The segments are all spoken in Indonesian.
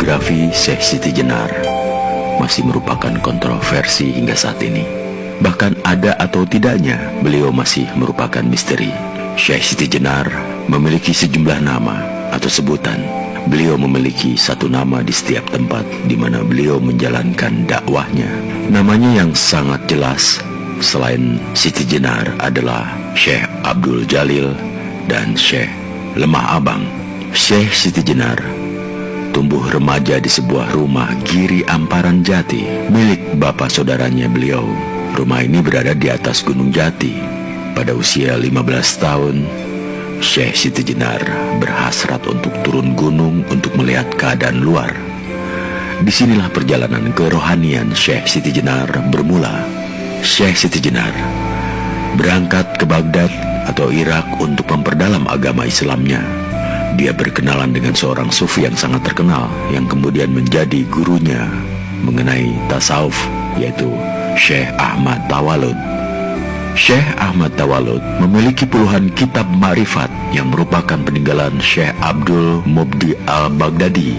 biografi Syekh Siti Jenar masih merupakan kontroversi hingga saat ini. Bahkan ada atau tidaknya beliau masih merupakan misteri. Syekh Siti Jenar memiliki sejumlah nama atau sebutan. Beliau memiliki satu nama di setiap tempat di mana beliau menjalankan dakwahnya. Namanya yang sangat jelas selain Siti Jenar adalah Syekh Abdul Jalil dan Syekh Lemah Abang. Syekh Siti Jenar tumbuh remaja di sebuah rumah Giri Amparan Jati milik bapak saudaranya beliau. Rumah ini berada di atas Gunung Jati. Pada usia 15 tahun, Syekh Siti Jenar berhasrat untuk turun gunung untuk melihat keadaan luar. Disinilah perjalanan kerohanian Syekh Siti Jenar bermula. Syekh Siti Jenar berangkat ke Baghdad atau Irak untuk memperdalam agama Islamnya. Dia berkenalan dengan seorang sufi yang sangat terkenal yang kemudian menjadi gurunya mengenai tasawuf, yaitu Syekh Ahmad Tawalud. Syekh Ahmad Tawalud memiliki puluhan kitab ma'rifat yang merupakan peninggalan Syekh Abdul Mubdi al-Baghdadi.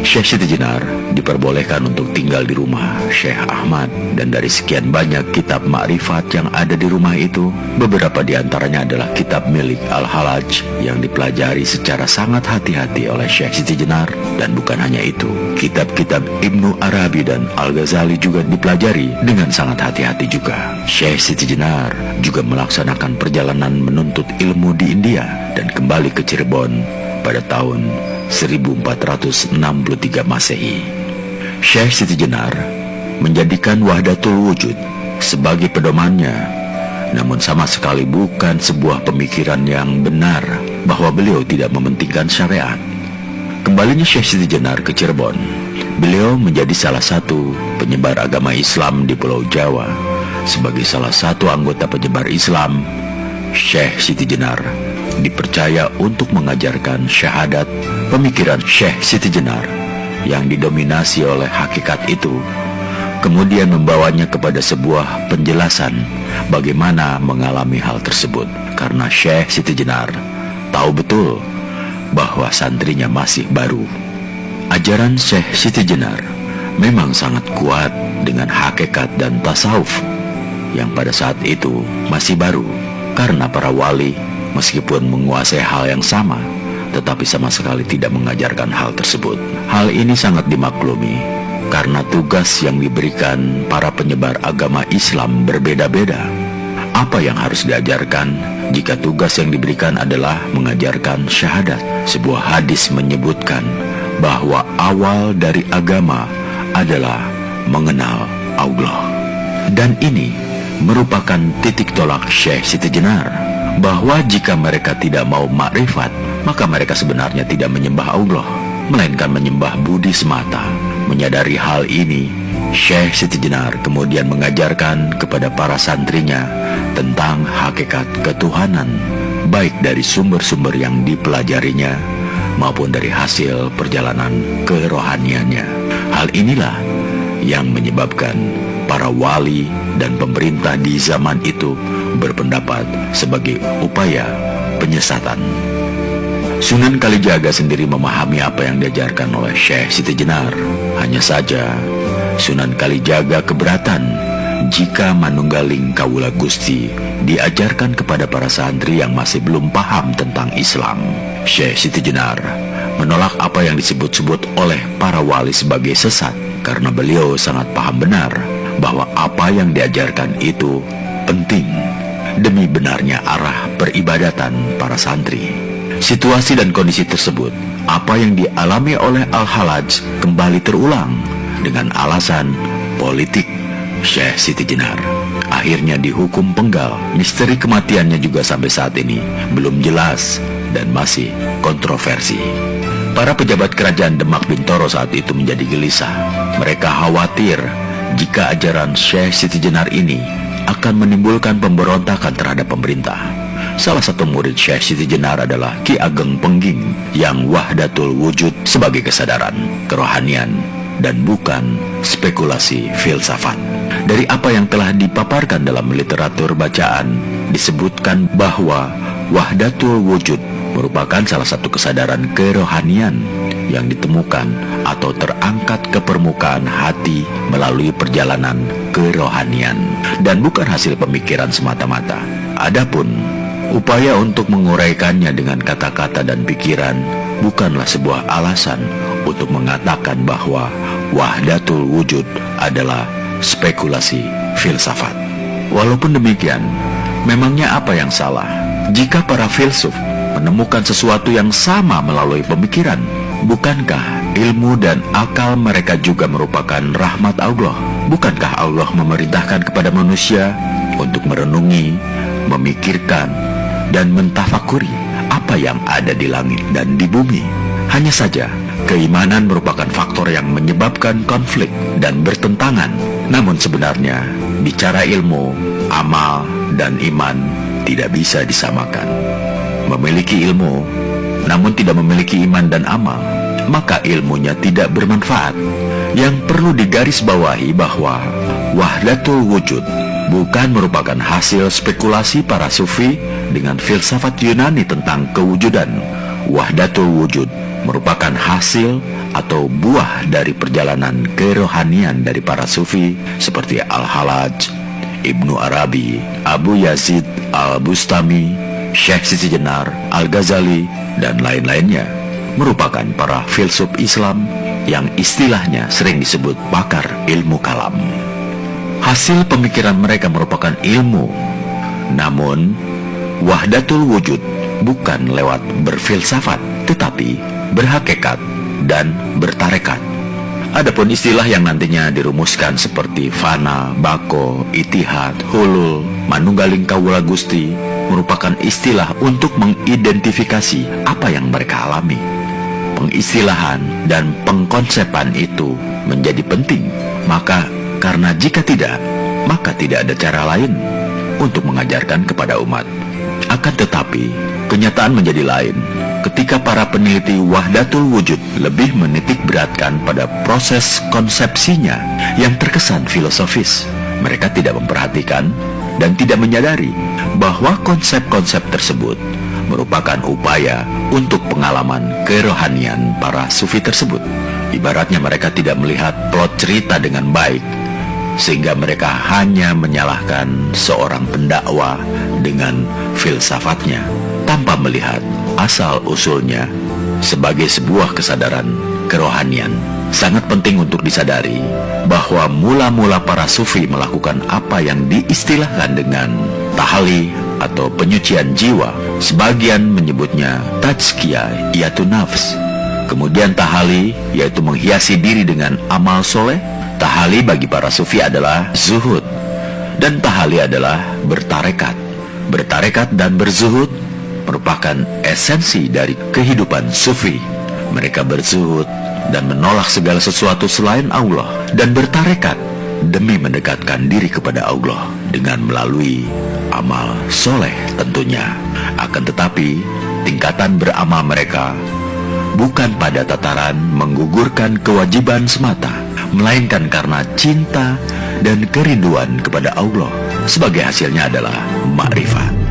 Syekh Siti Jenar diperbolehkan untuk tinggal di rumah Syekh Ahmad, dan dari sekian banyak kitab ma'rifat yang ada di rumah itu, beberapa di antaranya adalah kitab milik Al-Halaj yang dipelajari secara sangat hati-hati oleh Syekh Siti Jenar. Dan bukan hanya itu, kitab-kitab Ibnu Arabi dan Al-Ghazali juga dipelajari dengan sangat hati-hati juga. Syekh Siti Jenar juga melaksanakan perjalanan menuntut ilmu di India dan kembali ke Cirebon pada tahun 1463 Masehi. Syekh Siti Jenar menjadikan Wahdatul Wujud sebagai pedomannya, namun sama sekali bukan sebuah pemikiran yang benar bahwa beliau tidak mementingkan syariat. Kembalinya Syekh Siti Jenar ke Cirebon, beliau menjadi salah satu penyebar agama Islam di Pulau Jawa. Sebagai salah satu anggota penyebar Islam, Syekh Siti Jenar dipercaya untuk mengajarkan syahadat. Pemikiran Syekh Siti Jenar yang didominasi oleh hakikat itu kemudian membawanya kepada sebuah penjelasan bagaimana mengalami hal tersebut, karena Syekh Siti Jenar tahu betul bahwa santrinya masih baru. Ajaran Syekh Siti Jenar memang sangat kuat dengan hakikat dan tasawuf yang pada saat itu masih baru, karena para wali meskipun menguasai hal yang sama, tetapi sama sekali tidak mengajarkan hal tersebut. Hal ini sangat dimaklumi karena tugas yang diberikan para penyebar agama Islam berbeda-beda. Apa yang harus diajarkan jika tugas yang diberikan adalah mengajarkan syahadat? Sebuah hadis menyebutkan bahwa awal dari agama adalah mengenal Allah. Dan ini merupakan titik tolak Syekh Siti Jenar, bahwa jika mereka tidak mau makrifat, maka mereka sebenarnya tidak menyembah Allah, melainkan menyembah budi semata. Menyadari hal ini, Syekh Siti Jenar kemudian mengajarkan kepada para santrinya tentang hakikat ketuhanan, baik dari sumber-sumber yang dipelajarinya maupun dari hasil perjalanan kerohaniannya. Hal inilah yang menyebabkan para wali dan pemerintah di zaman itu berpendapat sebagai upaya penyesatan. Sunan Kalijaga sendiri memahami apa yang diajarkan oleh Syekh Siti Jenar. Hanya saja Sunan Kalijaga keberatan jika Manunggaling Kawula Gusti diajarkan kepada para santri yang masih belum paham tentang Islam. Syekh Siti Jenar menolak apa yang disebut-sebut oleh para wali sebagai sesat, karena beliau sangat paham benar bahwa apa yang diajarkan itu penting demi benarnya arah peribadatan para santri. Situasi dan kondisi tersebut, apa yang dialami oleh Al-Halaj kembali terulang dengan alasan politik. Syekh Siti Jenar akhirnya dihukum penggal. Misteri kematiannya juga sampai saat ini belum jelas dan masih kontroversi. Para pejabat kerajaan Demak Bintoro saat itu menjadi gelisah. Mereka khawatir jika ajaran Syekh Siti Jenar ini akan menimbulkan pemberontakan terhadap pemerintah. Salah satu murid Syekh Siti Jenar adalah Ki Ageng Pengging yang Wahdatul Wujud sebagai kesadaran, kerohanian, dan bukan spekulasi filsafat. Dari apa yang telah dipaparkan dalam literatur bacaan, disebutkan bahwa Wahdatul Wujud merupakan salah satu kesadaran kerohanian yang ditemukan atau terangkat ke permukaan hati melalui perjalanan kerohanian dan bukan hasil pemikiran semata-mata. Adapun upaya untuk menguraikannya dengan kata-kata dan pikiran bukanlah sebuah alasan untuk mengatakan bahwa wahdatul wujud adalah spekulasi filsafat. Walaupun demikian, memangnya apa yang salah jika para filsuf menemukan sesuatu yang sama melalui pemikiran? Bukankah ilmu dan akal mereka juga merupakan rahmat Allah? Bukankah Allah memerintahkan kepada manusia untuk merenungi, memikirkan, dan mentafakuri apa yang ada di langit dan di bumi? Hanya saja, keimanan merupakan faktor yang menyebabkan konflik dan bertentangan. Namun sebenarnya, bicara ilmu, amal, dan iman tidak bisa disamakan. Memiliki ilmu, namun tidak memiliki iman dan amal, maka ilmunya tidak bermanfaat. Yang perlu digarisbawahi bahwa wahdatul wujud bukan merupakan hasil spekulasi para sufi dengan filsafat Yunani tentang kewujudan. Wahdatul wujud merupakan hasil atau buah dari perjalanan kerohanian dari para sufi seperti Al-Halaj, Ibnu Arabi, Abu Yazid Al-Bustami, Syekh Siti Jenar, Al-Ghazali, dan lain-lainnya. Merupakan para filsuf Islam yang istilahnya sering disebut pakar ilmu kalam. Hasil pemikiran mereka merupakan ilmu. Namun, wahdatul wujud bukan lewat berfilsafat, tetapi berhakikat dan bertarekat. Adapun istilah yang nantinya dirumuskan seperti fana, bako, itihad, hulul, manunggaling kawula Gusti merupakan istilah untuk mengidentifikasi apa yang mereka alami. Pengistilahan dan pengkonsepan itu menjadi penting. Maka karena jika tidak, maka tidak ada cara lain untuk mengajarkan kepada umat. Akan tetapi, kenyataan menjadi lain ketika para peneliti wahdatul wujud lebih menitik beratkan pada proses konsepsinya yang terkesan filosofis. Mereka tidak memperhatikan dan tidak menyadari bahwa konsep-konsep tersebut merupakan upaya untuk pengalaman kerohanian para sufi tersebut. Ibaratnya mereka tidak melihat plot cerita dengan baik, sehingga mereka hanya menyalahkan seorang pendakwa dengan filsafatnya tanpa melihat asal-usulnya sebagai sebuah kesadaran kerohanian. Sangat penting untuk disadari bahwa mula-mula para sufi melakukan apa yang diistilahkan dengan tahali atau penyucian jiwa. Sebagian menyebutnya tazkiyah, yaitu nafs. Kemudian tahali, yaitu menghiasi diri dengan amal soleh. Tahali bagi para sufi adalah zuhud, dan tahali adalah bertarekat. Bertarekat dan berzuhud merupakan esensi dari kehidupan sufi. Mereka berzuhud dan menolak segala sesuatu selain Allah, dan bertarekat demi mendekatkan diri kepada Allah dengan melalui amal soleh tentunya. Akan tetapi, tingkatan beramal mereka bukan pada tataran menggugurkan kewajiban semata, melainkan karena cinta dan kerinduan kepada Allah. Sebagai hasilnya adalah makrifat.